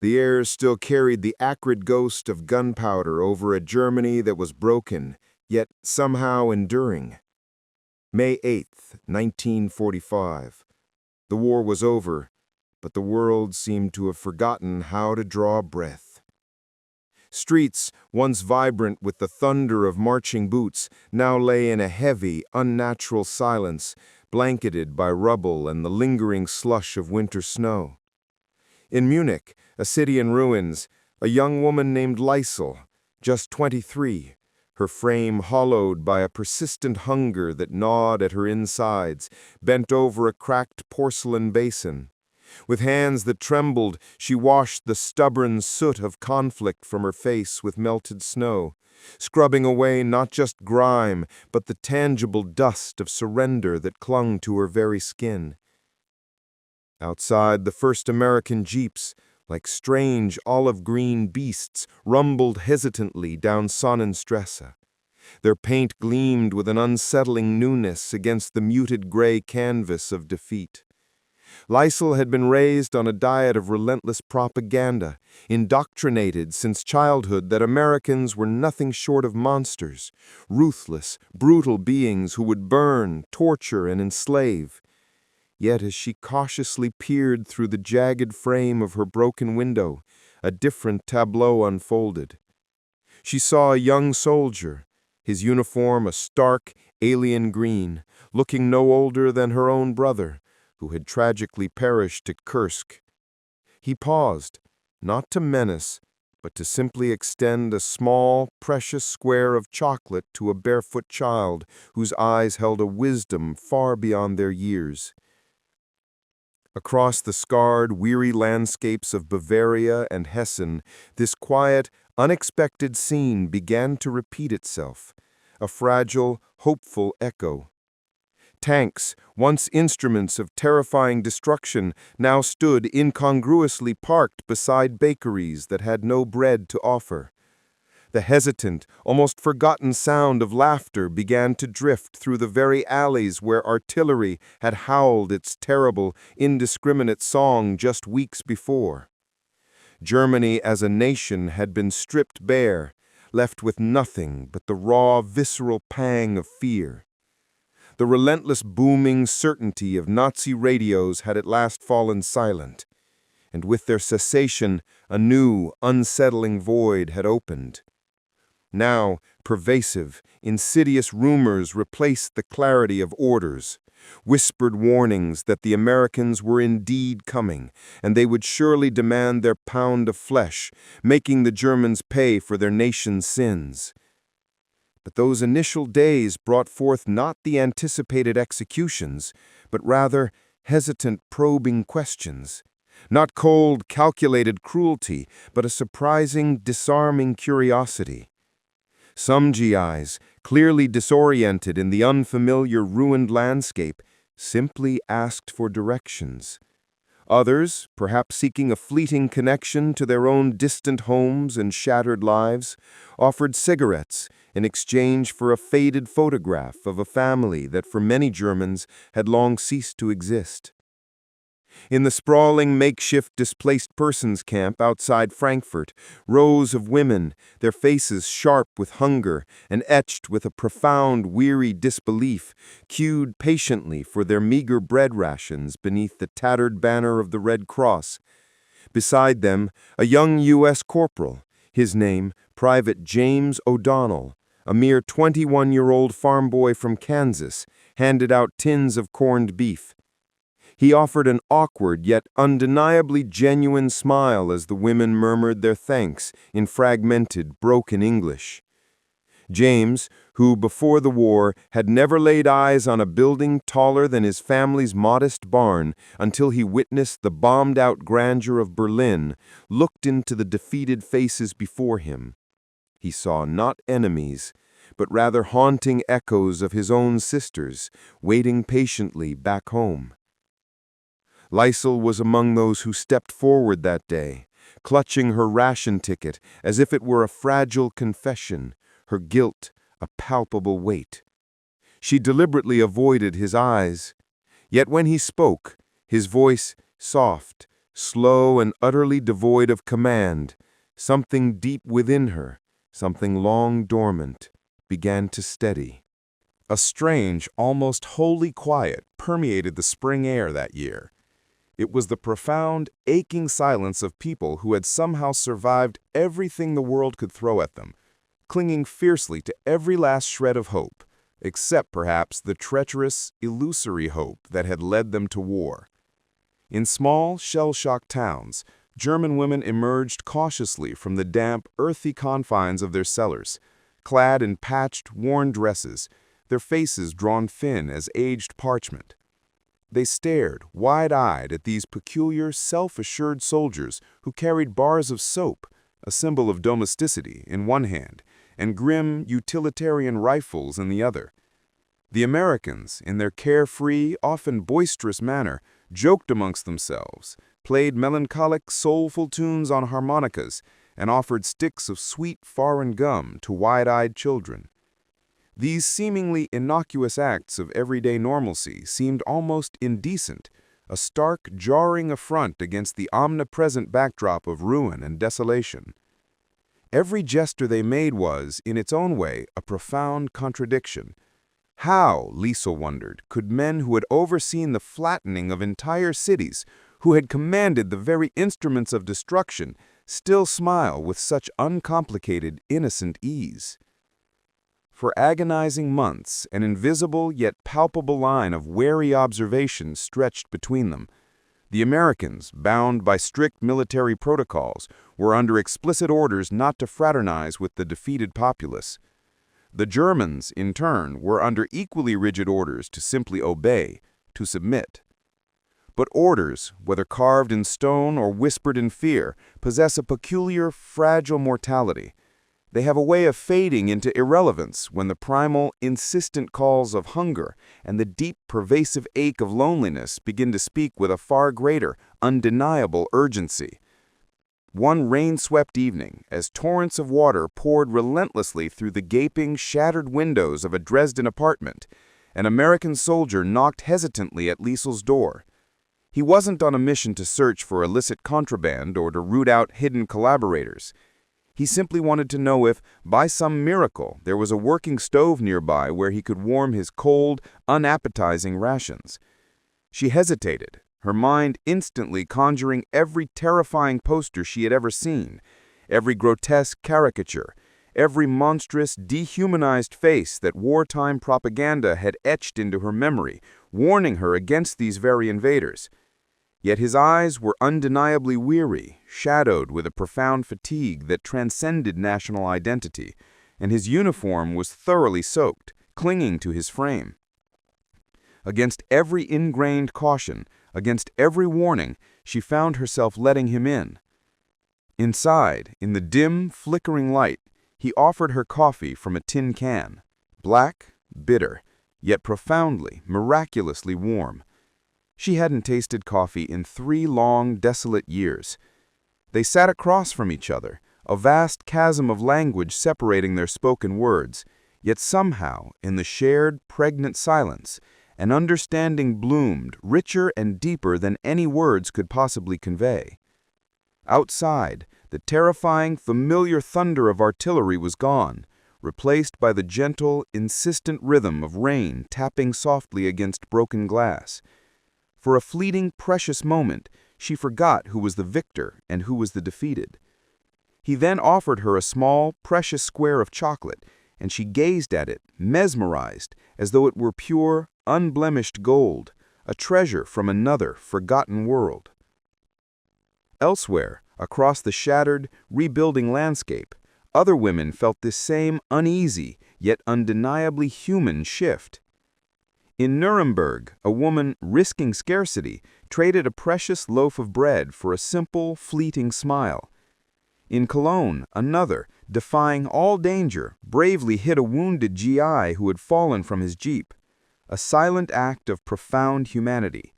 The air still carried the acrid ghost of gunpowder over a Germany that was broken, yet somehow enduring. May 8th, 1945. The war was over, but the world seemed to have forgotten how to draw breath. Streets, once vibrant with the thunder of marching boots, now lay in a heavy, unnatural silence, blanketed by rubble and the lingering slush of winter snow. In Munich, a city in ruins, a young woman named Liesel, just 23, her frame hollowed by a persistent hunger that gnawed at her insides, bent over a cracked porcelain basin. With hands that trembled, she washed the stubborn soot of conflict from her face with melted snow, scrubbing away not just grime, but the tangible dust of surrender that clung to her very skin. Outside, the first American jeeps, like strange olive-green beasts, rumbled hesitantly down Sonnenstrasse. Their paint gleamed with an unsettling newness against the muted gray canvas of defeat. Liesel had been raised on a diet of relentless propaganda, indoctrinated since childhood that Americans were nothing short of monsters, ruthless, brutal beings who would burn, torture, and enslave. Yet as she cautiously peered through the jagged frame of her broken window, a different tableau unfolded. She saw a young soldier, his uniform a stark, alien green, looking no older than her own brother, who had tragically perished at Kursk. He paused, not to menace, but to simply extend a small, precious square of chocolate to a barefoot child whose eyes held a wisdom far beyond their years. Across the scarred, weary landscapes of Bavaria and Hessen, this quiet, unexpected scene began to repeat itself, a fragile, hopeful echo. Tanks, once instruments of terrifying destruction, now stood incongruously parked beside bakeries that had no bread to offer. The hesitant, almost forgotten sound of laughter began to drift through the very alleys where artillery had howled its terrible, indiscriminate song just weeks before. Germany as a nation had been stripped bare, left with nothing but the raw, visceral pang of fear. The relentless booming certainty of Nazi radios had at last fallen silent, and with their cessation, a new, unsettling void had opened. Now, pervasive, insidious rumors replaced the clarity of orders, whispered warnings that the Americans were indeed coming, and they would surely demand their pound of flesh, making the Germans pay for their nation's sins. But those initial days brought forth not the anticipated executions, but rather hesitant, probing questions. Not cold, calculated cruelty, but a surprising, disarming curiosity. Some GIs, clearly disoriented in the unfamiliar ruined landscape, simply asked for directions. Others, perhaps seeking a fleeting connection to their own distant homes and shattered lives, offered cigarettes in exchange for a faded photograph of a family that for many Germans had long ceased to exist. In the sprawling makeshift displaced persons camp outside Frankfurt, rows of women, their faces sharp with hunger and etched with a profound, weary disbelief, queued patiently for their meager bread rations beneath the tattered banner of the Red Cross. Beside them, a young U.S. corporal, his name Private James O'Donnell, a mere 21-year-old farm boy from Kansas, handed out tins of corned beef. He offered an awkward yet undeniably genuine smile as the women murmured their thanks in fragmented, broken English. James, who before the war had never laid eyes on a building taller than his family's modest barn until he witnessed the bombed-out grandeur of Berlin, looked into the defeated faces before him. He saw not enemies, but rather haunting echoes of his own sisters, waiting patiently back home. Liesel was among those who stepped forward that day, clutching her ration ticket as if it were a fragile confession, her guilt a palpable weight. She deliberately avoided his eyes, yet when he spoke, his voice soft, slow and utterly devoid of command, something deep within her, something long dormant, began to steady. A strange, almost holy quiet permeated the spring air that year. It was the profound, aching silence of people who had somehow survived everything the world could throw at them, clinging fiercely to every last shred of hope, except perhaps the treacherous, illusory hope that had led them to war. In small, shell-shocked towns, German women emerged cautiously from the damp, earthy confines of their cellars, clad in patched, worn dresses, their faces drawn thin as aged parchment. They stared, wide-eyed, at these peculiar, self-assured soldiers who carried bars of soap, a symbol of domesticity, in one hand, and grim, utilitarian rifles in the other. The Americans, in their carefree, often boisterous manner, joked amongst themselves, played melancholic, soulful tunes on harmonicas, and offered sticks of sweet foreign gum to wide-eyed children. These seemingly innocuous acts of everyday normalcy seemed almost indecent, a stark, jarring affront against the omnipresent backdrop of ruin and desolation. Every gesture they made was, in its own way, a profound contradiction. How, Liesel wondered, could men who had overseen the flattening of entire cities, who had commanded the very instruments of destruction, still smile with such uncomplicated, innocent ease? For agonizing months, an invisible yet palpable line of wary observation stretched between them. The Americans, bound by strict military protocols, were under explicit orders not to fraternize with the defeated populace. The Germans, in turn, were under equally rigid orders to simply obey, to submit. But orders, whether carved in stone or whispered in fear, possess a peculiar, fragile mortality. They have a way of fading into irrelevance when the primal, insistent calls of hunger and the deep, pervasive ache of loneliness begin to speak with a far greater, undeniable urgency. One rain-swept evening, as torrents of water poured relentlessly through the gaping, shattered windows of a Dresden apartment, an American soldier knocked hesitantly at Liesel's door. He wasn't on a mission to search for illicit contraband or to root out hidden collaborators. He simply wanted to know if, by some miracle, there was a working stove nearby where he could warm his cold, unappetizing rations. She hesitated, her mind instantly conjuring every terrifying poster she had ever seen, every grotesque caricature, every monstrous, dehumanized face that wartime propaganda had etched into her memory, warning her against these very invaders. Yet his eyes were undeniably weary, shadowed with a profound fatigue that transcended national identity, and his uniform was thoroughly soaked, clinging to his frame. Against every ingrained caution, against every warning, she found herself letting him in. Inside, in the dim, flickering light, he offered her coffee from a tin can, black, bitter, yet profoundly, miraculously warm. She hadn't tasted coffee in 3 long, desolate years. They sat across from each other, a vast chasm of language separating their spoken words, yet somehow, in the shared, pregnant silence, an understanding bloomed, richer and deeper than any words could possibly convey. Outside, the terrifying, familiar thunder of artillery was gone, replaced by the gentle, insistent rhythm of rain tapping softly against broken glass. For a fleeting, precious moment, she forgot who was the victor and who was the defeated. He then offered her a small, precious square of chocolate, and she gazed at it, mesmerized, as though it were pure, unblemished gold, a treasure from another, forgotten world. Elsewhere, across the shattered, rebuilding landscape, other women felt this same uneasy, yet undeniably human shift. In Nuremberg, a woman, risking scarcity, traded a precious loaf of bread for a simple, fleeting smile. In Cologne, another, defying all danger, bravely hid a wounded GI who had fallen from his jeep, a silent act of profound humanity.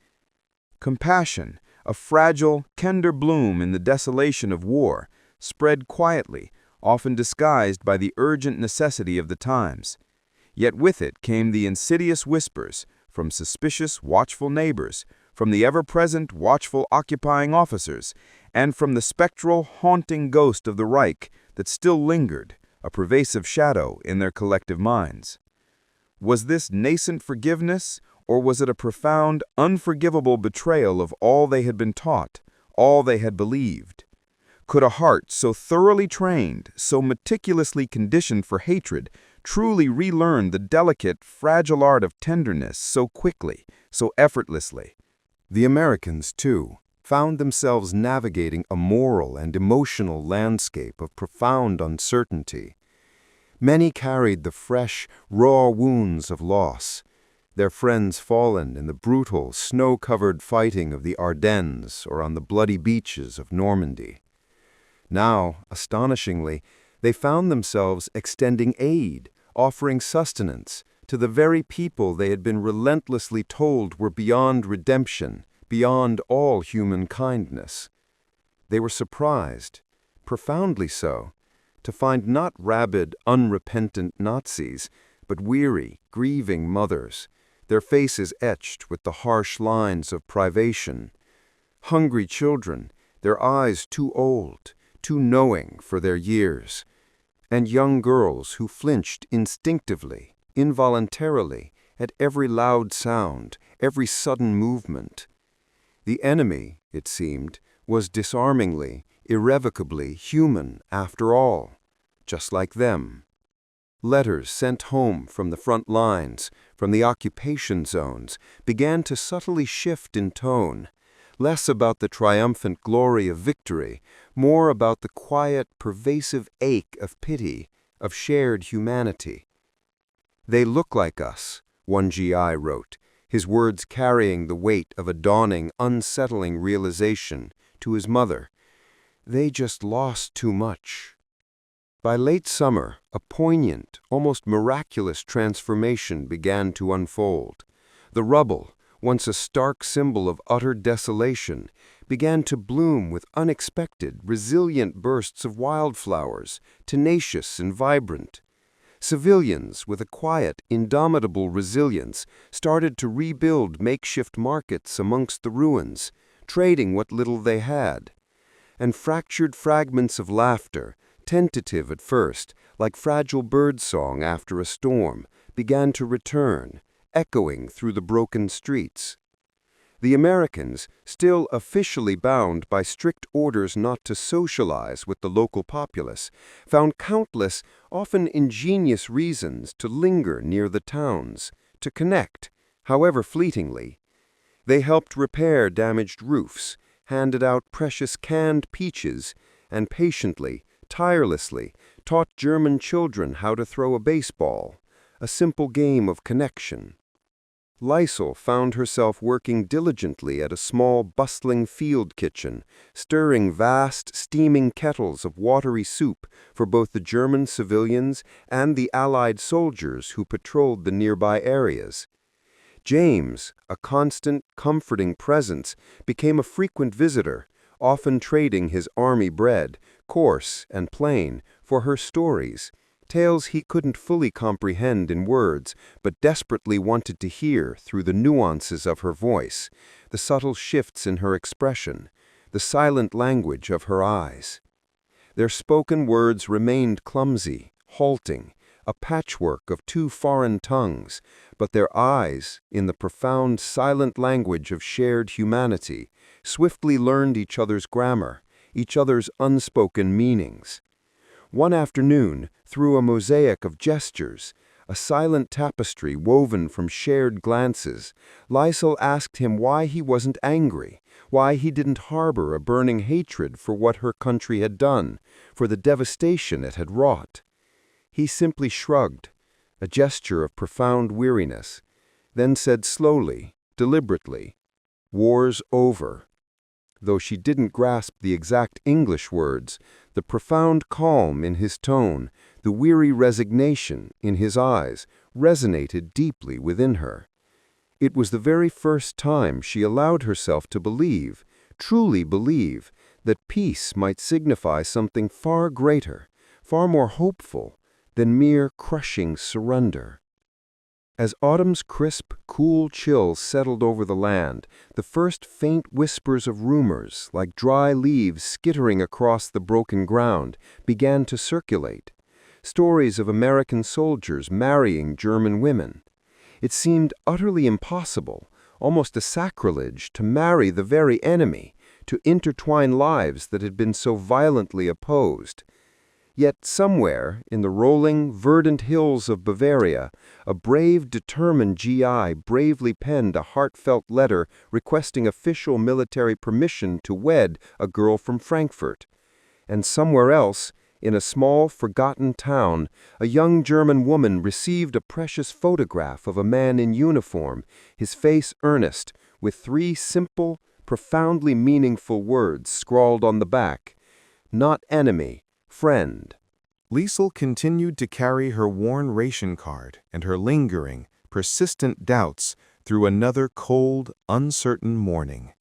Compassion, a fragile, tender bloom in the desolation of war, spread quietly, often disguised by the urgent necessity of the times. Yet with it came the insidious whispers, from suspicious, watchful neighbors, from the ever-present, watchful, occupying officers, and from the spectral, haunting ghost of the Reich that still lingered, a pervasive shadow in their collective minds. Was this nascent forgiveness, or was it a profound, unforgivable betrayal of all they had been taught, all they had believed? Could a heart so thoroughly trained, so meticulously conditioned for hatred, truly relearn the delicate, fragile art of tenderness so quickly, so effortlessly? The Americans, too, found themselves navigating a moral and emotional landscape of profound uncertainty. Many carried the fresh, raw wounds of loss, their friends fallen in the brutal, snow-covered fighting of the Ardennes or on the bloody beaches of Normandy. Now, astonishingly, they found themselves extending aid, offering sustenance to the very people they had been relentlessly told were beyond redemption, beyond all human kindness. They were surprised, profoundly so, to find not rabid, unrepentant Nazis, but weary, grieving mothers, their faces etched with the harsh lines of privation, hungry children, their eyes too old, too knowing for their years, and young girls who flinched instinctively, involuntarily, at every loud sound, every sudden movement. The enemy, it seemed, was disarmingly, irrevocably human after all, just like them. Letters sent home from the front lines, from the occupation zones, began to subtly shift in tone, less about the triumphant glory of victory, more about the quiet, pervasive ache of pity, of shared humanity. "They look like us," one GI wrote, his words carrying the weight of a dawning, unsettling realization to his mother. "They just lost too much." By late summer, a poignant, almost miraculous transformation began to unfold. The rubble, once a stark symbol of utter desolation, began to bloom with unexpected, resilient bursts of wildflowers, tenacious and vibrant. Civilians, with a quiet, indomitable resilience, started to rebuild makeshift markets amongst the ruins, trading what little they had. And fractured fragments of laughter, tentative at first, like fragile birdsong after a storm, began to return, echoing through the broken streets. The Americans, still officially bound by strict orders not to socialize with the local populace, found countless, often ingenious reasons to linger near the towns, to connect, however fleetingly. They helped repair damaged roofs, handed out precious canned peaches, and patiently, tirelessly, taught German children how to throw a baseball, a simple game of connection. Liesel found herself working diligently at a small, bustling field kitchen, stirring vast, steaming kettles of watery soup for both the German civilians and the Allied soldiers who patrolled the nearby areas. James, a constant, comforting presence, became a frequent visitor, often trading his army bread, coarse and plain, for her stories, tales he couldn't fully comprehend in words, but desperately wanted to hear through the nuances of her voice, the subtle shifts in her expression, the silent language of her eyes. Their spoken words remained clumsy, halting, a patchwork of two foreign tongues, but their eyes, in the profound, silent language of shared humanity, swiftly learned each other's grammar, each other's unspoken meanings. One afternoon, through a mosaic of gestures, a silent tapestry woven from shared glances, Liesel asked him why he wasn't angry, why he didn't harbor a burning hatred for what her country had done, for the devastation it had wrought. He simply shrugged, a gesture of profound weariness, then said slowly, deliberately, "War's over." Though she didn't grasp the exact English words, the profound calm in his tone, the weary resignation in his eyes, resonated deeply within her. It was the very first time she allowed herself to believe, truly believe, that peace might signify something far greater, far more hopeful, than mere crushing surrender. As autumn's crisp, cool chill settled over the land, the first faint whispers of rumors, like dry leaves skittering across the broken ground, began to circulate. Stories of American soldiers marrying German women. It seemed utterly impossible, almost a sacrilege, to marry the very enemy, to intertwine lives that had been so violently opposed. Yet somewhere, in the rolling, verdant hills of Bavaria, a brave, determined GI bravely penned a heartfelt letter requesting official military permission to wed a girl from Frankfurt. And somewhere else, in a small, forgotten town, a young German woman received a precious photograph of a man in uniform, his face earnest, with 3 simple, profoundly meaningful words scrawled on the back: "Not enemy, friend." Liesel continued to carry her worn ration card and her lingering, persistent doubts through another cold, uncertain morning,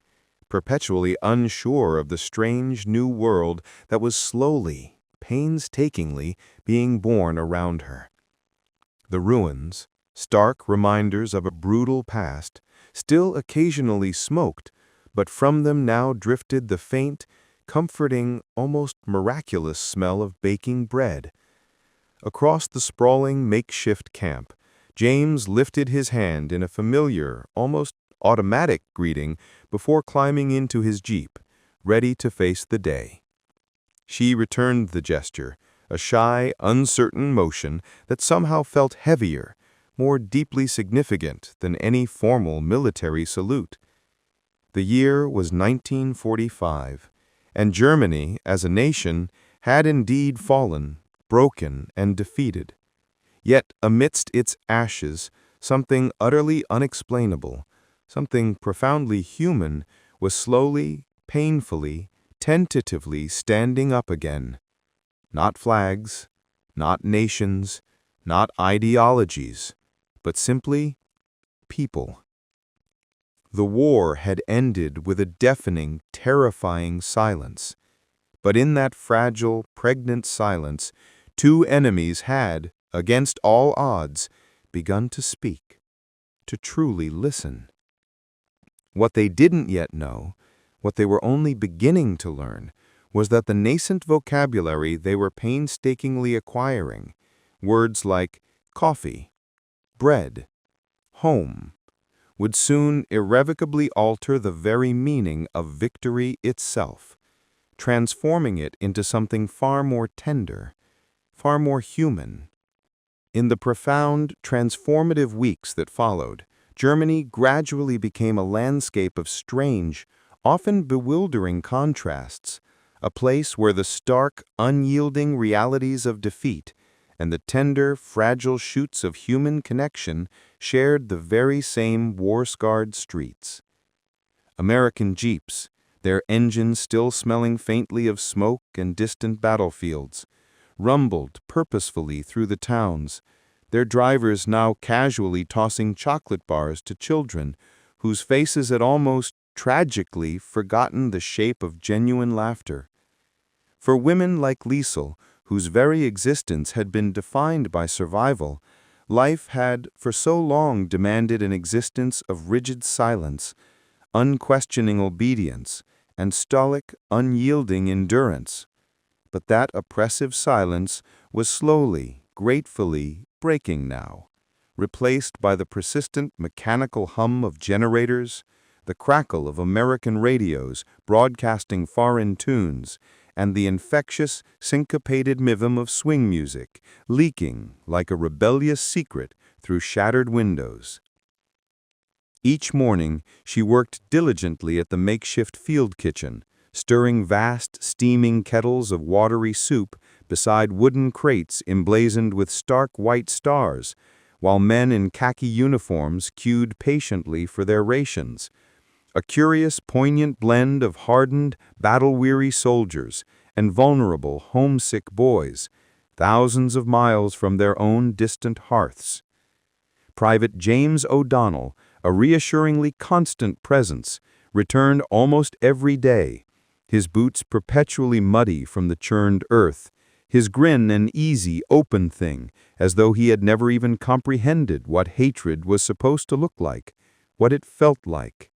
perpetually unsure of the strange new world that was slowly, painstakingly being born around her. The ruins, stark reminders of a brutal past, still occasionally smoked, but from them now drifted the faint, comforting, almost miraculous smell of baking bread. Across the sprawling makeshift camp, James lifted his hand in a familiar, almost automatic greeting before climbing into his jeep, ready to face the day. She returned the gesture, a shy, uncertain motion that somehow felt heavier, more deeply significant than any formal military salute. The year was 1945. And Germany, as a nation, had indeed fallen, broken and defeated. Yet amidst its ashes, something utterly unexplainable, something profoundly human, was slowly, painfully, tentatively standing up again. Not flags, not nations, not ideologies, but simply people. The war had ended with a deafening, terrifying silence. But in that fragile, pregnant silence, 2 enemies had, against all odds, begun to speak, to truly listen. What they didn't yet know, what they were only beginning to learn, was that the nascent vocabulary they were painstakingly acquiring, words like coffee, bread, home, would soon irrevocably alter the very meaning of victory itself, transforming it into something far more tender, far more human. In the profound, transformative weeks that followed, Germany gradually became a landscape of strange, often bewildering contrasts, a place where the stark, unyielding realities of defeat and the tender, fragile shoots of human connection shared the very same war-scarred streets. American jeeps, their engines still smelling faintly of smoke and distant battlefields, rumbled purposefully through the towns, their drivers now casually tossing chocolate bars to children whose faces had almost tragically forgotten the shape of genuine laughter. For women like Liesel, whose very existence had been defined by survival, life had for so long demanded an existence of rigid silence, unquestioning obedience, and stolid, unyielding endurance. But that oppressive silence was slowly, gratefully breaking now, replaced by the persistent mechanical hum of generators, the crackle of American radios broadcasting foreign tunes, and the infectious, syncopated rhythm of swing music, leaking like a rebellious secret through shattered windows. Each morning, she worked diligently at the makeshift field kitchen, stirring vast, steaming kettles of watery soup beside wooden crates emblazoned with stark white stars, while men in khaki uniforms queued patiently for their rations. A curious, poignant blend of hardened, battle-weary soldiers and vulnerable, homesick boys, thousands of miles from their own distant hearths. Private James O'Donnell, a reassuringly constant presence, returned almost every day, his boots perpetually muddy from the churned earth, his grin an easy, open thing, as though he had never even comprehended what hatred was supposed to look like, what it felt like.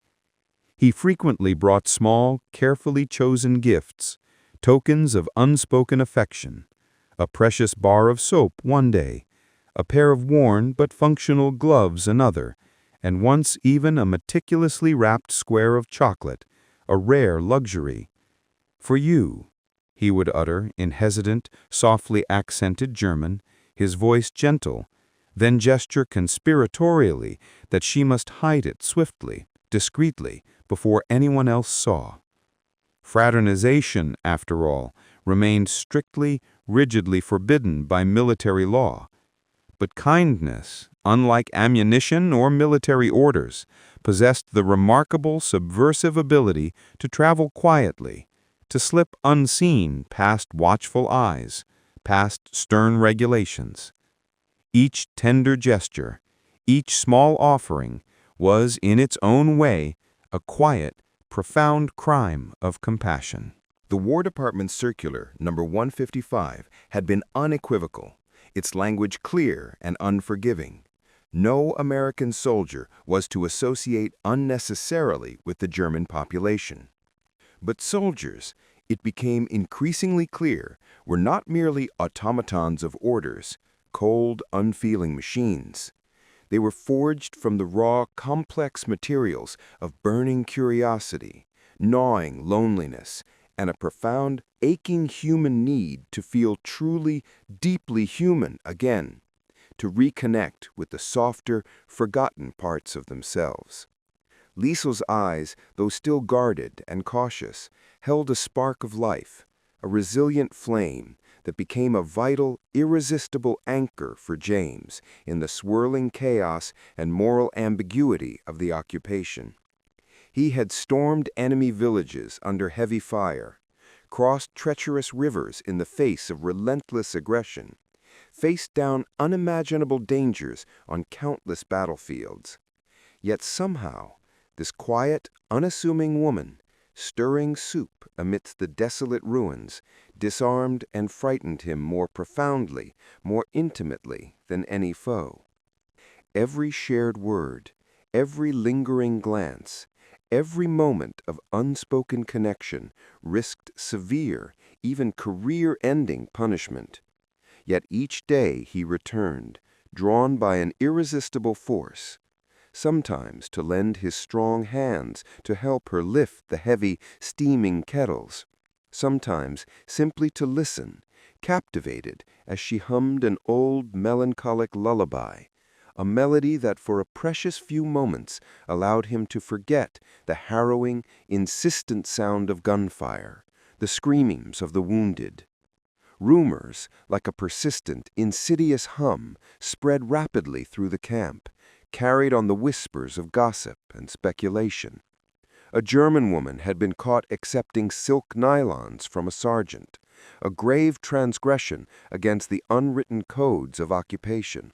He frequently brought small, carefully chosen gifts, tokens of unspoken affection, a precious bar of soap one day, a pair of worn but functional gloves another, and once even a meticulously wrapped square of chocolate, a rare luxury. "For you," he would utter in hesitant, softly accented German, his voice gentle, then gesture conspiratorially that she must hide it swiftly, discreetly, before anyone else saw. Fraternization, after all, remained strictly, rigidly forbidden by military law. But kindness, unlike ammunition or military orders, possessed the remarkable subversive ability to travel quietly, to slip unseen past watchful eyes, past stern regulations. Each tender gesture, each small offering, was in its own way a quiet, profound crime of compassion. The War Department Circular, number 155, had been unequivocal, its language clear and unforgiving. No American soldier was to associate unnecessarily with the German population. But soldiers, it became increasingly clear, were not merely automatons of orders, cold, unfeeling machines. They were forged from the raw, complex materials of burning curiosity, gnawing loneliness, and a profound, aching human need to feel truly, deeply human again, to reconnect with the softer, forgotten parts of themselves. Liesel's eyes, though still guarded and cautious, held a spark of life, a resilient flame that became a vital, irresistible anchor for James in the swirling chaos and moral ambiguity of the occupation. He had stormed enemy villages under heavy fire, crossed treacherous rivers in the face of relentless aggression, faced down unimaginable dangers on countless battlefields. Yet somehow, this quiet, unassuming woman, stirring soup amidst the desolate ruins, disarmed and frightened him more profoundly, more intimately than any foe. Every shared word, every lingering glance, every moment of unspoken connection risked severe, even career-ending punishment. Yet each day he returned, drawn by an irresistible force, sometimes to lend his strong hands to help her lift the heavy, steaming kettles, sometimes simply to listen, captivated as she hummed an old melancholic lullaby, a melody that for a precious few moments allowed him to forget the harrowing, insistent sound of gunfire, the screamings of the wounded. Rumors, like a persistent, insidious hum, spread rapidly through the camp, carried on the whispers of gossip and speculation. A German woman had been caught accepting silk nylons from a sergeant, a grave transgression against the unwritten codes of occupation.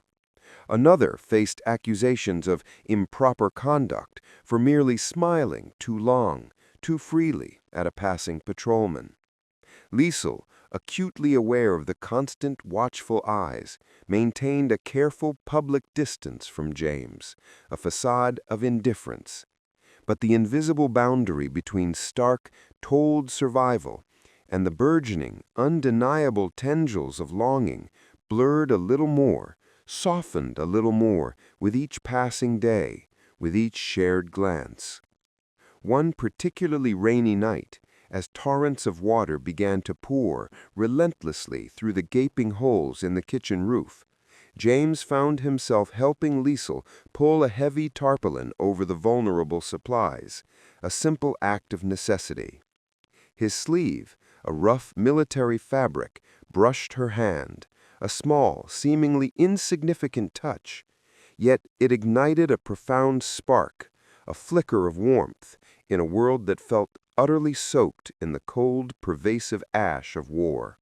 Another faced accusations of improper conduct for merely smiling too long, too freely at a passing patrolman. Liesel, acutely aware of the constant, watchful eyes, maintained a careful public distance from James, a facade of indifference. But the invisible boundary between stark, told survival and the burgeoning, undeniable tendrils of longing blurred a little more, softened a little more with each passing day, with each shared glance. One particularly rainy night, as torrents of water began to pour relentlessly through the gaping holes in the kitchen roof, James found himself helping Liesel pull a heavy tarpaulin over the vulnerable supplies, a simple act of necessity. His sleeve, a rough military fabric, brushed her hand, a small, seemingly insignificant touch, yet it ignited a profound spark, a flicker of warmth, in a world that felt utterly soaked in the cold, pervasive ash of war.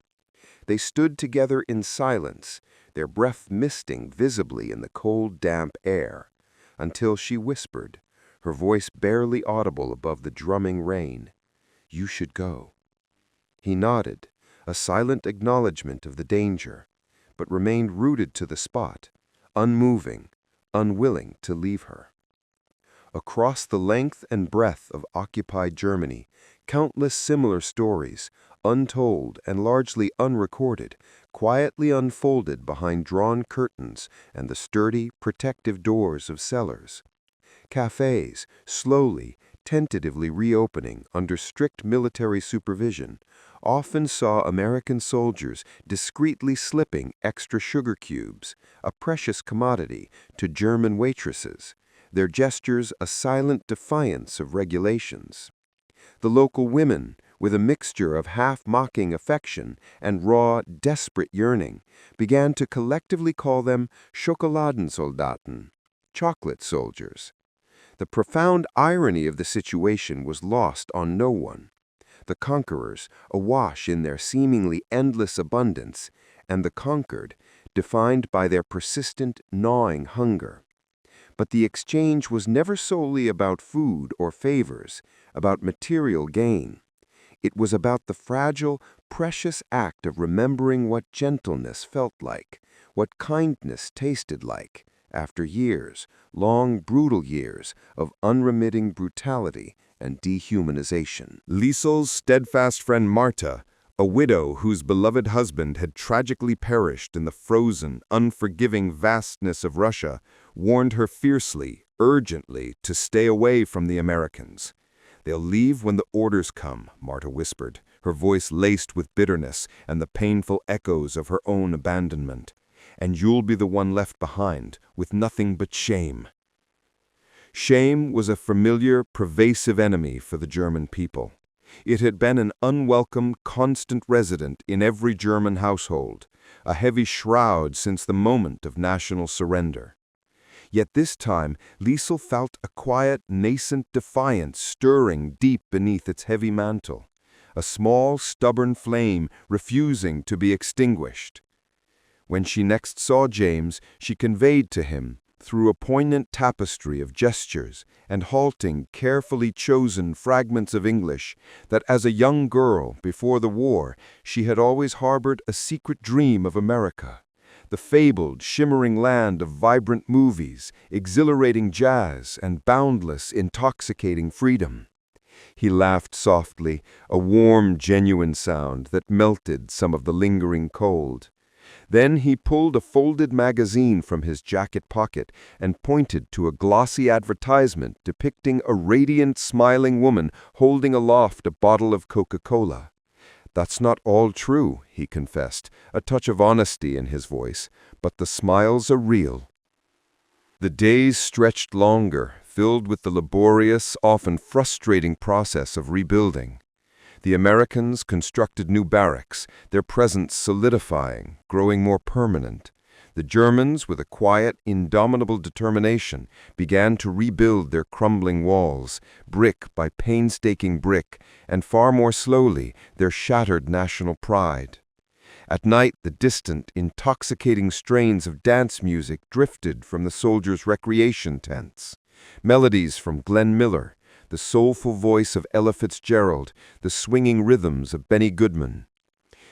They stood together in silence, their breath misting visibly in the cold, damp air, until she whispered, her voice barely audible above the drumming rain, "You should go." He nodded, a silent acknowledgment of the danger, but remained rooted to the spot, unmoving, unwilling to leave her. Across the length and breadth of occupied Germany, countless similar stories, untold and largely unrecorded, quietly unfolded behind drawn curtains and the sturdy, protective doors of cellars. Cafes, slowly, tentatively reopening under strict military supervision, often saw American soldiers discreetly slipping extra sugar cubes, a precious commodity, to German waitresses, their gestures a silent defiance of regulations. The local women, with a mixture of half-mocking affection and raw, desperate yearning, began to collectively call them Schokoladensoldaten, chocolate soldiers. The profound irony of the situation was lost on no one. The conquerors, awash in their seemingly endless abundance, and the conquered, defined by their persistent, gnawing hunger. But the exchange was never solely about food or favors, about material gain. It was about the fragile, precious act of remembering what gentleness felt like, what kindness tasted like, after years, long, brutal years of unremitting brutality and dehumanization. Liesel's steadfast friend Marta, a widow whose beloved husband had tragically perished in the frozen, unforgiving vastness of Russia, warned her fiercely, urgently, to stay away from the Americans. "They'll leave when the orders come," Marta whispered, her voice laced with bitterness and the painful echoes of her own abandonment. "And you'll be the one left behind, with nothing but shame." Shame was a familiar, pervasive enemy for the German people. It had been an unwelcome, constant resident in every German household, a heavy shroud since the moment of national surrender. Yet this time, Liesel felt a quiet, nascent defiance stirring deep beneath its heavy mantle, a small, stubborn flame refusing to be extinguished. When she next saw James, she conveyed to him, through a poignant tapestry of gestures and halting, carefully chosen fragments of English, that as a young girl, before the war, she had always harbored a secret dream of America, the fabled, shimmering land of vibrant movies, exhilarating jazz, and boundless, intoxicating freedom. He laughed softly, a warm, genuine sound that melted some of the lingering cold. Then he pulled a folded magazine from his jacket pocket and pointed to a glossy advertisement depicting a radiant, smiling woman holding aloft a bottle of Coca-Cola. "That's not all true," he confessed, a touch of honesty in his voice, "but the smiles are real." The days stretched longer, filled with the laborious, often frustrating process of rebuilding. The Americans constructed new barracks, their presence solidifying, growing more permanent. The Germans, with a quiet, indomitable determination, began to rebuild their crumbling walls, brick by painstaking brick, and far more slowly, their shattered national pride. At night, the distant, intoxicating strains of dance music drifted from the soldiers' recreation tents. Melodies from Glenn Miller, the soulful voice of Ella Fitzgerald, the swinging rhythms of Benny Goodman.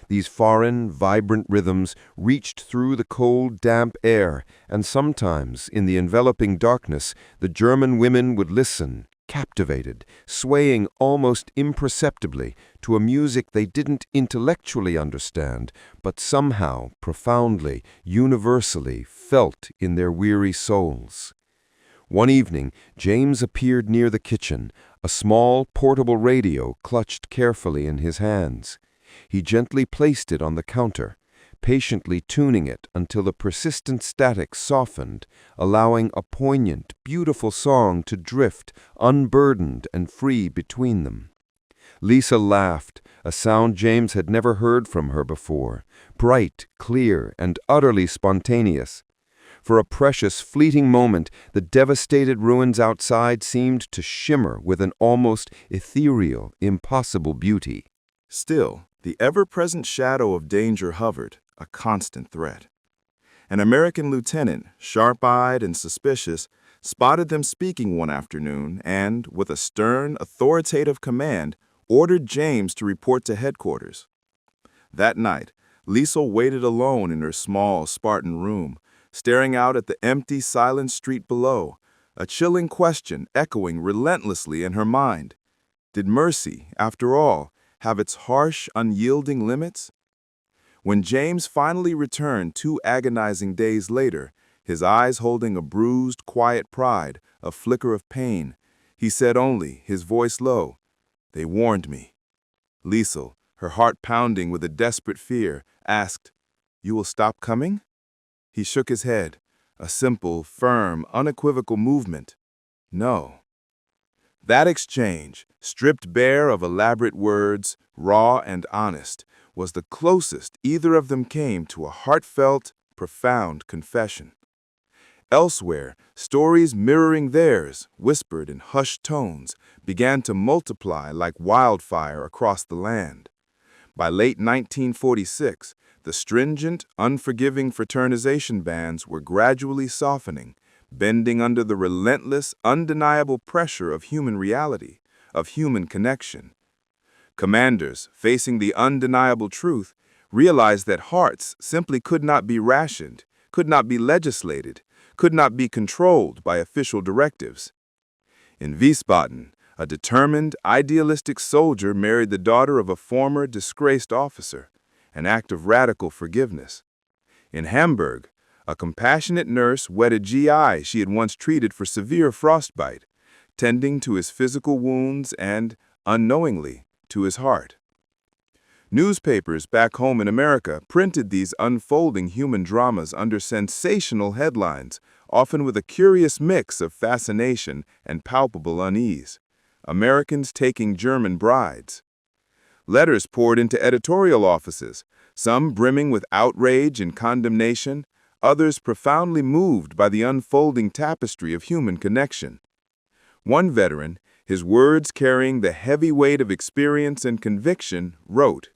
These foreign, vibrant rhythms reached through the cold, damp air, and sometimes, in the enveloping darkness, the German women would listen, captivated, swaying almost imperceptibly to a music they didn't intellectually understand, but somehow, profoundly, universally felt in their weary souls. One evening, James appeared near the kitchen, a small, portable radio clutched carefully in his hands. He gently placed it on the counter, patiently tuning it until the persistent static softened, allowing a poignant, beautiful song to drift, unburdened and free between them. Lisa laughed, a sound James had never heard from her before, bright, clear, and utterly spontaneous. For a precious, fleeting moment, the devastated ruins outside seemed to shimmer with an almost ethereal, impossible beauty. Still, the ever-present shadow of danger hovered, a constant threat. An American lieutenant, sharp-eyed and suspicious, spotted them speaking one afternoon and, with a stern, authoritative command, ordered James to report to headquarters. That night, Liesel waited alone in her small, Spartan room, staring out at the empty, silent street below, a chilling question echoing relentlessly in her mind. Did mercy, after all, have its harsh, unyielding limits? When James finally returned 2 agonizing days later, his eyes holding a bruised, quiet pride, a flicker of pain, he said only, his voice low, "They warned me." Liesel, her heart pounding with a desperate fear, asked, "You will stop coming?" He shook his head, a simple, firm, unequivocal movement. No. That exchange, stripped bare of elaborate words, raw and honest, was the closest either of them came to a heartfelt, profound confession. Elsewhere, stories mirroring theirs, whispered in hushed tones, began to multiply like wildfire across the land. By late 1946, the stringent, unforgiving fraternization bans were gradually softening, bending under the relentless, undeniable pressure of human reality, of human connection. Commanders, facing the undeniable truth, realized that hearts simply could not be rationed, could not be legislated, could not be controlled by official directives. In Wiesbaden, a determined, idealistic soldier married the daughter of a former disgraced officer, an act of radical forgiveness. In Hamburg, a compassionate nurse wed a GI she had once treated for severe frostbite, tending to his physical wounds and, unknowingly, to his heart. Newspapers back home in America printed these unfolding human dramas under sensational headlines, often with a curious mix of fascination and palpable unease. Americans taking German brides. Letters poured into editorial offices, some brimming with outrage and condemnation, others profoundly moved by the unfolding tapestry of human connection. One veteran, his words carrying the heavy weight of experience and conviction, wrote,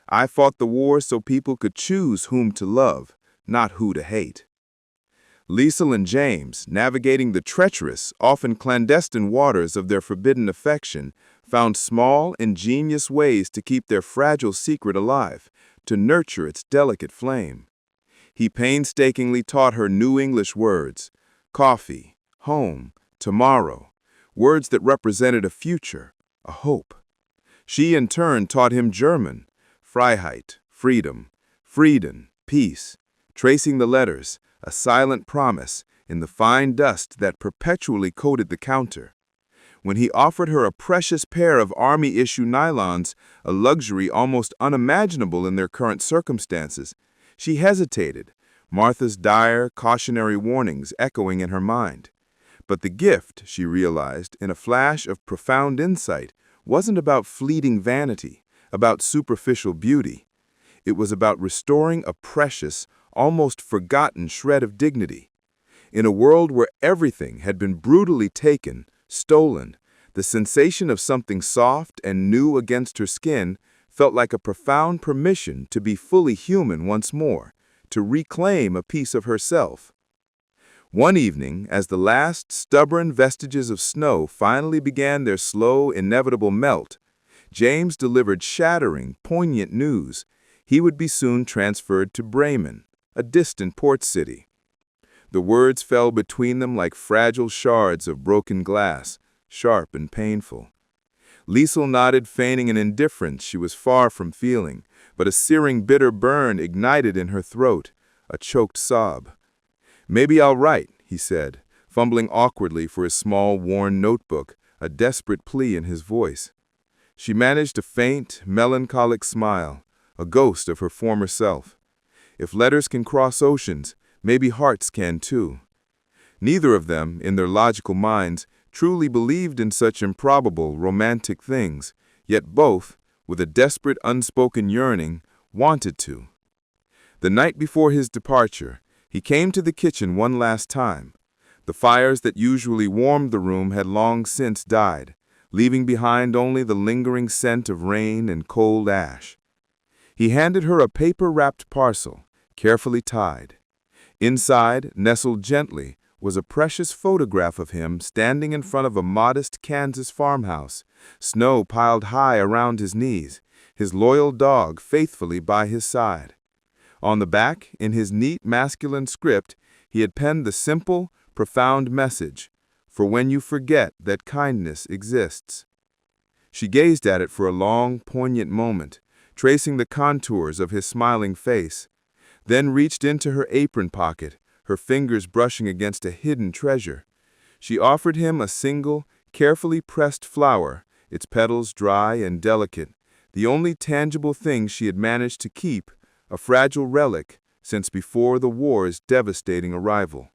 "I fought the war so people could choose whom to love, not who to hate." Liesel and James, navigating the treacherous, often clandestine waters of their forbidden affection, found small, ingenious ways to keep their fragile secret alive, to nurture its delicate flame. He painstakingly taught her new English words, coffee, home, tomorrow, words that represented a future, a hope. She in turn taught him German, Freiheit, freedom, Frieden, peace, tracing the letters, a silent promise, in the fine dust that perpetually coated the counter. When he offered her a precious pair of army-issue nylons, a luxury almost unimaginable in their current circumstances, she hesitated, Martha's dire, cautionary warnings echoing in her mind. But the gift, she realized, in a flash of profound insight, wasn't about fleeting vanity, about superficial beauty. It was about restoring a precious, almost forgotten shred of dignity. In a world where everything had been brutally taken, stolen, the sensation of something soft and new against her skin felt like a profound permission to be fully human once more, to reclaim a piece of herself. One evening, as the last stubborn vestiges of snow finally began their slow, inevitable melt, James delivered shattering, poignant news. He would be soon transferred to Bremen, a distant port city. The words fell between them like fragile shards of broken glass, sharp and painful. Liesel nodded, feigning an indifference she was far from feeling, but a searing bitter burn ignited in her throat, a choked sob. "Maybe I'll write," he said, fumbling awkwardly for his small, worn notebook, a desperate plea in his voice. She managed a faint, melancholic smile, a ghost of her former self. If letters can cross oceans, maybe hearts can too. Neither of them, in their logical minds, truly believed in such improbable, romantic things, yet both, with a desperate, unspoken yearning, wanted to. The night before his departure, he came to the kitchen one last time. The fires that usually warmed the room had long since died, leaving behind only the lingering scent of rain and cold ash. He handed her a paper-wrapped parcel, carefully tied. Inside, nestled gently, was a precious photograph of him standing in front of a modest Kansas farmhouse, snow piled high around his knees, his loyal dog faithfully by his side. On the back, in his neat masculine script, he had penned the simple, profound message, "For when you forget that kindness exists." She gazed at it for a long, poignant moment, tracing the contours of his smiling face, then reached into her apron pocket, her fingers brushing against a hidden treasure. She offered him a single, carefully pressed flower, its petals dry and delicate, the only tangible thing she had managed to keep, a fragile relic, since before the war's devastating arrival.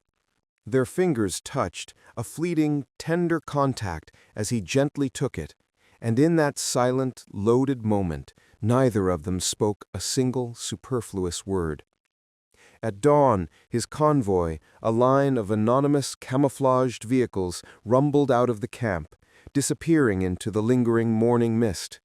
Their fingers touched, a fleeting, tender contact as he gently took it, and in that silent, loaded moment, neither of them spoke a single superfluous word. At dawn, his convoy, a line of anonymous camouflaged vehicles, rumbled out of the camp, disappearing into the lingering morning mist.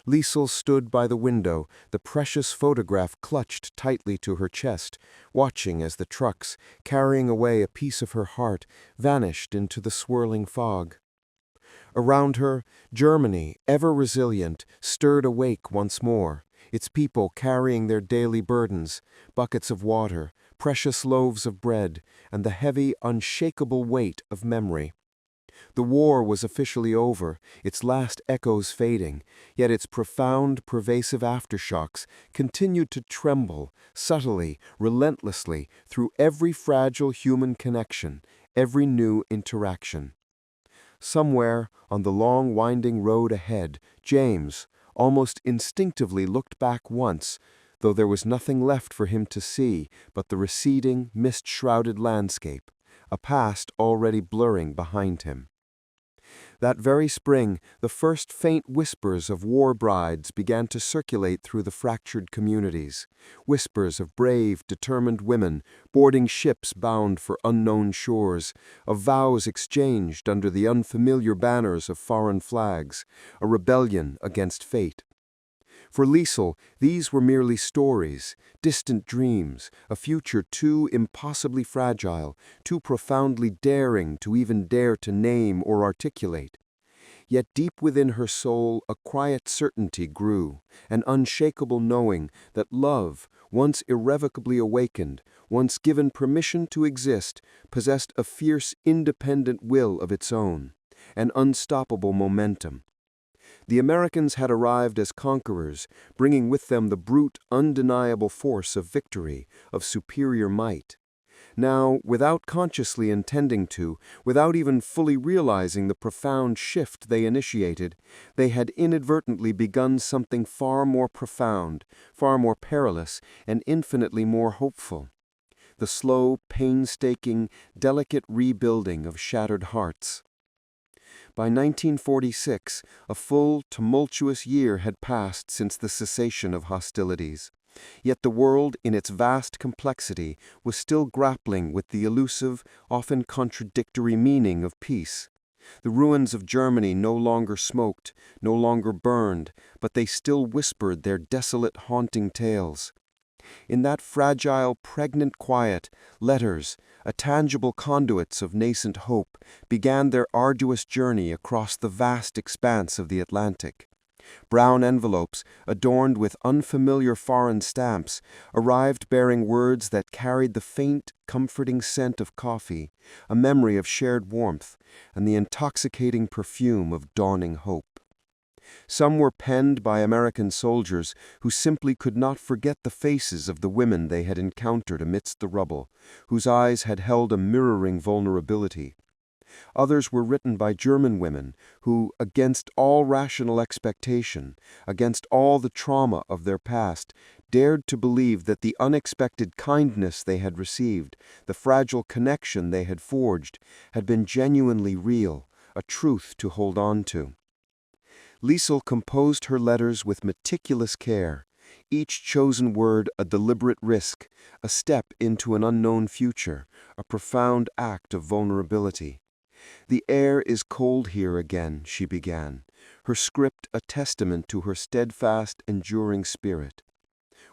Liesel stood by the window, the precious photograph clutched tightly to her chest, watching as the trucks, carrying away a piece of her heart, vanished into the swirling fog. Around her, Germany, ever resilient, stirred awake once more, its people carrying their daily burdens, buckets of water, precious loaves of bread, and the heavy, unshakable weight of memory. The war was officially over, its last echoes fading, yet its profound, pervasive aftershocks continued to tremble, subtly, relentlessly, through every fragile human connection, every new interaction. Somewhere, on the long winding road ahead, James, almost instinctively looked back once, though there was nothing left for him to see but the receding, mist-shrouded landscape, a past already blurring behind him. That very spring, the first faint whispers of war brides began to circulate through the fractured communities, whispers of brave, determined women boarding ships bound for unknown shores, of vows exchanged under the unfamiliar banners of foreign flags, a rebellion against fate. For Liesel, these were merely stories, distant dreams, a future too impossibly fragile, too profoundly daring to even dare to name or articulate. Yet deep within her soul a quiet certainty grew, an unshakable knowing that love, once irrevocably awakened, once given permission to exist, possessed a fierce, independent will of its own, an unstoppable momentum. The Americans had arrived as conquerors, bringing with them the brute, undeniable force of victory, of superior might. Now, without consciously intending to, without even fully realizing the profound shift they initiated, they had inadvertently begun something far more profound, far more perilous, and infinitely more hopeful. The slow, painstaking, delicate rebuilding of shattered hearts. By 1946, a full, tumultuous year had passed since the cessation of hostilities. Yet the world, in its vast complexity, was still grappling with the elusive, often contradictory meaning of peace. The ruins of Germany no longer smoked, no longer burned, but they still whispered their desolate, haunting tales. In that fragile, pregnant quiet, letters, a tangible conduits of nascent hope, began their arduous journey across the vast expanse of the Atlantic. Brown envelopes, adorned with unfamiliar foreign stamps, arrived bearing words that carried the faint, comforting scent of coffee, a memory of shared warmth, and the intoxicating perfume of dawning hope. Some were penned by American soldiers who simply could not forget the faces of the women they had encountered amidst the rubble, whose eyes had held a mirroring vulnerability. Others were written by German women who, against all rational expectation, against all the trauma of their past, dared to believe that the unexpected kindness they had received, the fragile connection they had forged, had been genuinely real, a truth to hold on to. Liesel composed her letters with meticulous care, each chosen word a deliberate risk, a step into an unknown future, a profound act of vulnerability. "The air is cold here again," she began, her script a testament to her steadfast, enduring spirit.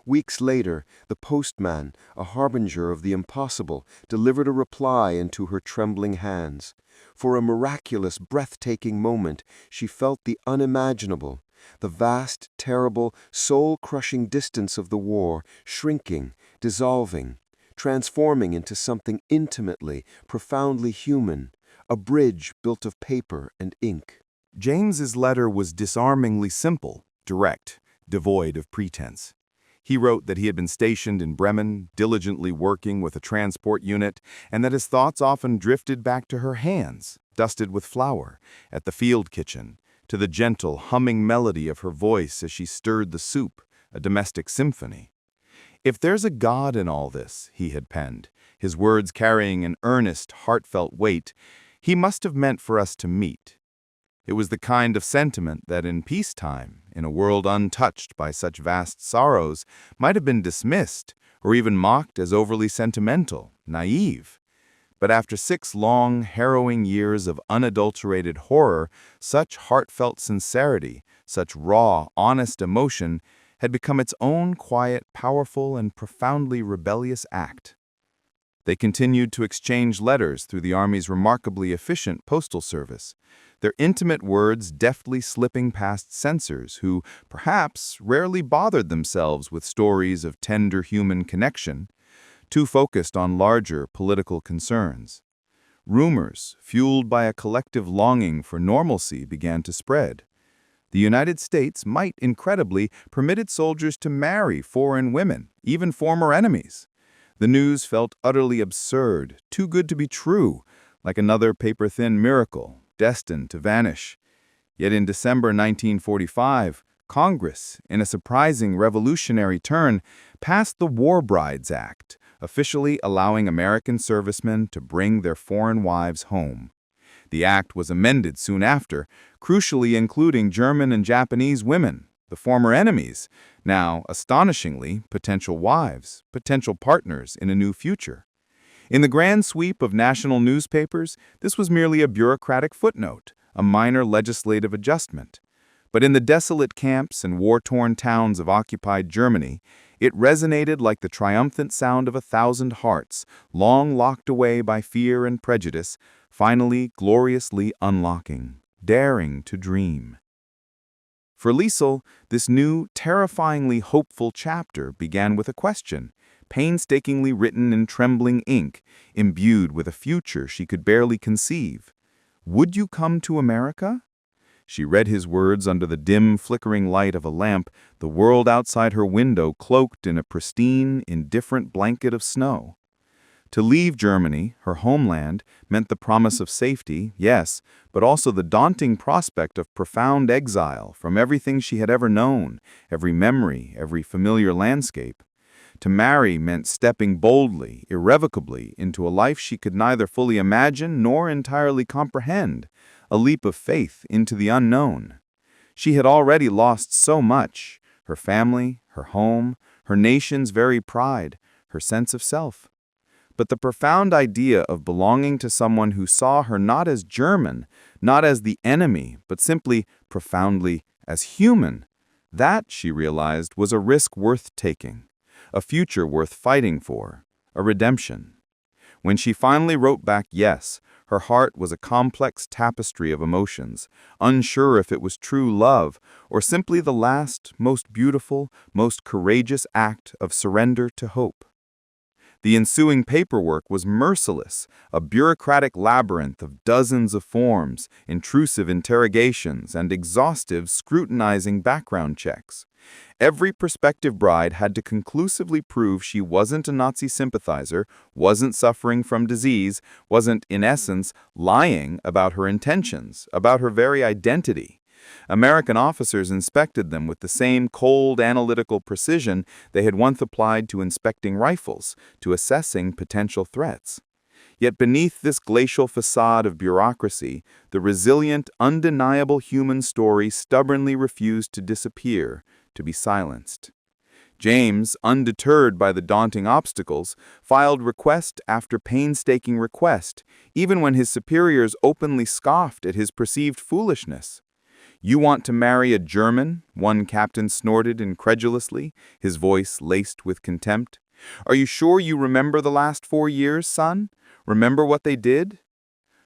Weeks later, the postman, a harbinger of the impossible, delivered a reply into her trembling hands. For a miraculous, breathtaking moment, she felt the unimaginable, The vast, terrible, soul-crushing distance of the war, shrinking, dissolving, transforming into something intimately, profoundly human, a bridge built of paper and ink. James's letter was disarmingly simple, direct, devoid of pretense. He wrote that he had been stationed in Bremen, diligently working with a transport unit, and that his thoughts often drifted back to her hands, dusted with flour, at the field kitchen, to the gentle, humming melody of her voice as she stirred the soup, a domestic symphony. "If there's a God in all this," he had penned, his words carrying an earnest, heartfelt weight, "he must have meant for us to meet." It was the kind of sentiment that in peacetime, in a world untouched by such vast sorrows, might have been dismissed or even mocked as overly sentimental, naive. But after 6 long, harrowing years of unadulterated horror, such heartfelt sincerity, such raw, honest emotion, had become its own quiet, powerful, and profoundly rebellious act. They continued to exchange letters through the Army's remarkably efficient postal service, their intimate words deftly slipping past censors who, perhaps, rarely bothered themselves with stories of tender human connection, too focused on larger political concerns. Rumors, fueled by a collective longing for normalcy, began to spread. The United States might, incredibly, permit its soldiers to marry foreign women, even former enemies. The news felt utterly absurd, too good to be true, like another paper-thin miracle, destined to vanish. Yet in December 1945, Congress, in a surprising revolutionary turn, passed the War Brides Act, officially allowing American servicemen to bring their foreign wives home. The act was amended soon after, crucially including German and Japanese women, the former enemies, now, astonishingly, potential wives, potential partners in a new future. In the grand sweep of national newspapers, this was merely a bureaucratic footnote, a minor legislative adjustment. But in the desolate camps and war-torn towns of occupied Germany, it resonated like the triumphant sound of 1,000 hearts, long locked away by fear and prejudice, finally gloriously unlocking, daring to dream. For Liesel, this new, terrifyingly hopeful chapter began with a question, painstakingly written in trembling ink, imbued with a future she could barely conceive. "Would you come to America?" She read his words under the dim, flickering light of a lamp, the world outside her window cloaked in a pristine, indifferent blanket of snow. To leave Germany, her homeland, meant the promise of safety, yes, but also the daunting prospect of profound exile from everything she had ever known, every memory, every familiar landscape. To marry meant stepping boldly, irrevocably, into a life she could neither fully imagine nor entirely comprehend, a leap of faith into the unknown. She had already lost so much, her family, her home, her nation's very pride, her sense of self. But the profound idea of belonging to someone who saw her not as German, not as the enemy, but simply, profoundly, as human, that, she realized, was a risk worth taking, a future worth fighting for, a redemption. When she finally wrote back yes, her heart was a complex tapestry of emotions, unsure if it was true love or simply the last, most beautiful, most courageous act of surrender to hope. The ensuing paperwork was merciless, a bureaucratic labyrinth of dozens of forms, intrusive interrogations, and exhaustive, scrutinizing background checks. Every prospective bride had to conclusively prove she wasn't a Nazi sympathizer, wasn't suffering from disease, wasn't, in essence, lying about her intentions, about her very identity. American officers inspected them with the same cold, analytical precision they had once applied to inspecting rifles, to assessing potential threats. Yet beneath this glacial facade of bureaucracy, the resilient, undeniable human story stubbornly refused to disappear, to be silenced. James, undeterred by the daunting obstacles, filed request after painstaking request, even when his superiors openly scoffed at his perceived foolishness. "You want to marry a German?" one captain snorted incredulously, his voice laced with contempt. "Are you sure you remember the last 4 years, son? Remember what they did?"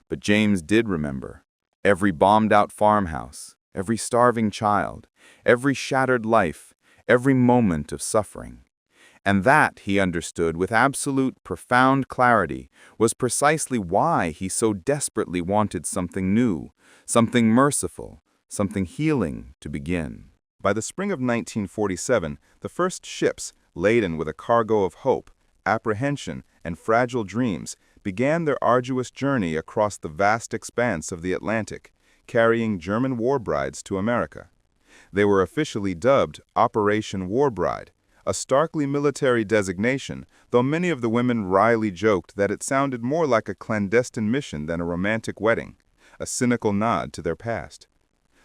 But James did remember. Every bombed-out farmhouse, every starving child, every shattered life, every moment of suffering. And that, he understood with absolute, profound clarity, was precisely why he so desperately wanted something new, something merciful, something healing to begin. By the spring of 1947, the first ships, laden with a cargo of hope, apprehension, and fragile dreams, began their arduous journey across the vast expanse of the Atlantic, carrying German war brides to America. They were officially dubbed Operation War Bride, a starkly military designation, though many of the women wryly joked that it sounded more like a clandestine mission than a romantic wedding, a cynical nod to their past.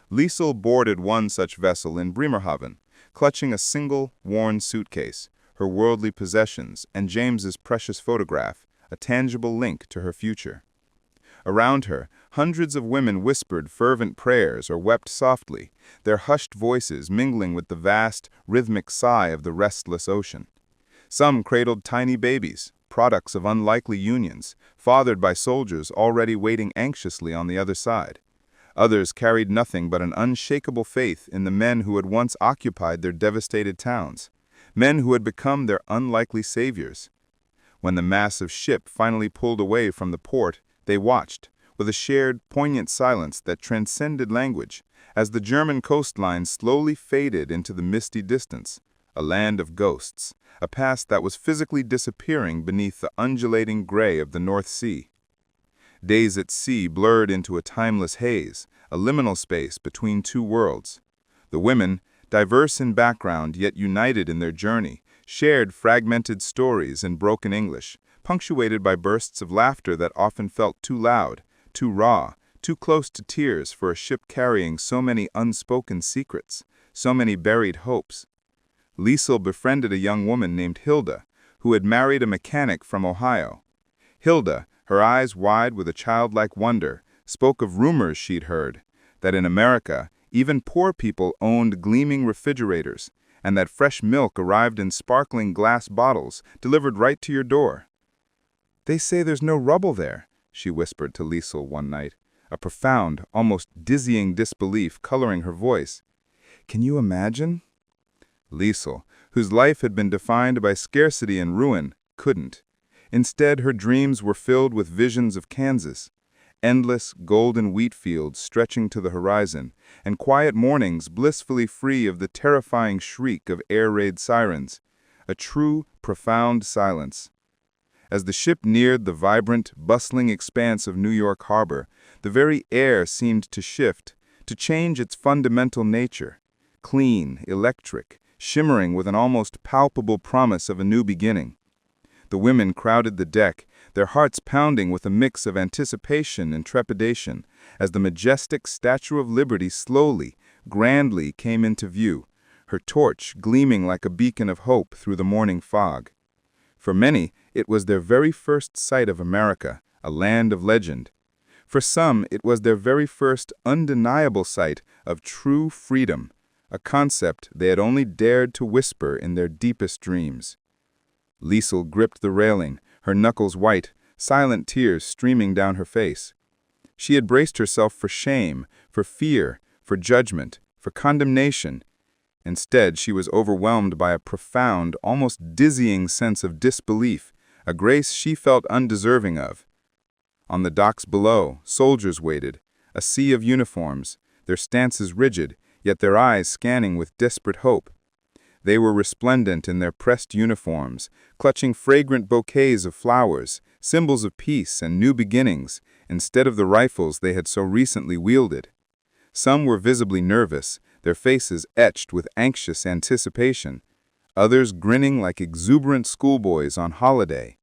Liesel boarded one such vessel in Bremerhaven, clutching a single, worn suitcase, her worldly possessions, and James's precious photograph, a tangible link to her future. Around her, hundreds of women whispered fervent prayers or wept softly, their hushed voices mingling with the vast, rhythmic sigh of the restless ocean. Some cradled tiny babies, products of unlikely unions, fathered by soldiers already waiting anxiously on the other side. Others carried nothing but an unshakable faith in the men who had once occupied their devastated towns, men who had become their unlikely saviors. When the massive ship finally pulled away from the port, they watched, with a shared, poignant silence that transcended language, as the German coastline slowly faded into the misty distance, a land of ghosts, a past that was physically disappearing beneath the undulating gray of the North Sea. Days at sea blurred into a timeless haze, a liminal space between two worlds. The women, diverse in background yet united in their journey, shared fragmented stories in broken English, punctuated by bursts of laughter that often felt too loud, too raw, too close to tears for a ship carrying so many unspoken secrets, so many buried hopes. Liesel befriended a young woman named Hilda, who had married a mechanic from Ohio. Hilda, her eyes wide with a childlike wonder, spoke of rumors she'd heard, that in America, even poor people owned gleaming refrigerators, and that fresh milk arrived in sparkling glass bottles delivered right to your door. "They say there's no rubble there," she whispered to Liesel one night, a profound, almost dizzying disbelief coloring her voice. "Can you imagine?" Liesel, whose life had been defined by scarcity and ruin, couldn't. Instead, her dreams were filled with visions of Kansas, endless, golden wheat fields stretching to the horizon, and quiet mornings blissfully free of the terrifying shriek of air raid sirens, a true, profound silence. As the ship neared the vibrant, bustling expanse of New York Harbor, the very air seemed to shift, to change its fundamental nature, clean, electric, shimmering with an almost palpable promise of a new beginning. The women crowded the deck, their hearts pounding with a mix of anticipation and trepidation, as the majestic Statue of Liberty slowly, grandly came into view, her torch gleaming like a beacon of hope through the morning fog. For many, it was their very first sight of America, a land of legend. For some, it was their very first undeniable sight of true freedom, a concept they had only dared to whisper in their deepest dreams. Liesel gripped the railing, her knuckles white, silent tears streaming down her face. She had braced herself for shame, for fear, for judgment, for condemnation. Instead, she was overwhelmed by a profound, almost dizzying sense of disbelief, a grace she felt undeserving of. On the docks below, soldiers waited, a sea of uniforms, their stances rigid, yet their eyes scanning with desperate hope. They were resplendent in their pressed uniforms, clutching fragrant bouquets of flowers, symbols of peace and new beginnings, instead of the rifles they had so recently wielded. Some were visibly nervous, their faces etched with anxious anticipation, others grinning like exuberant schoolboys on holiday.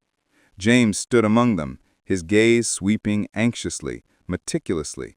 James stood among them, his gaze sweeping anxiously, meticulously,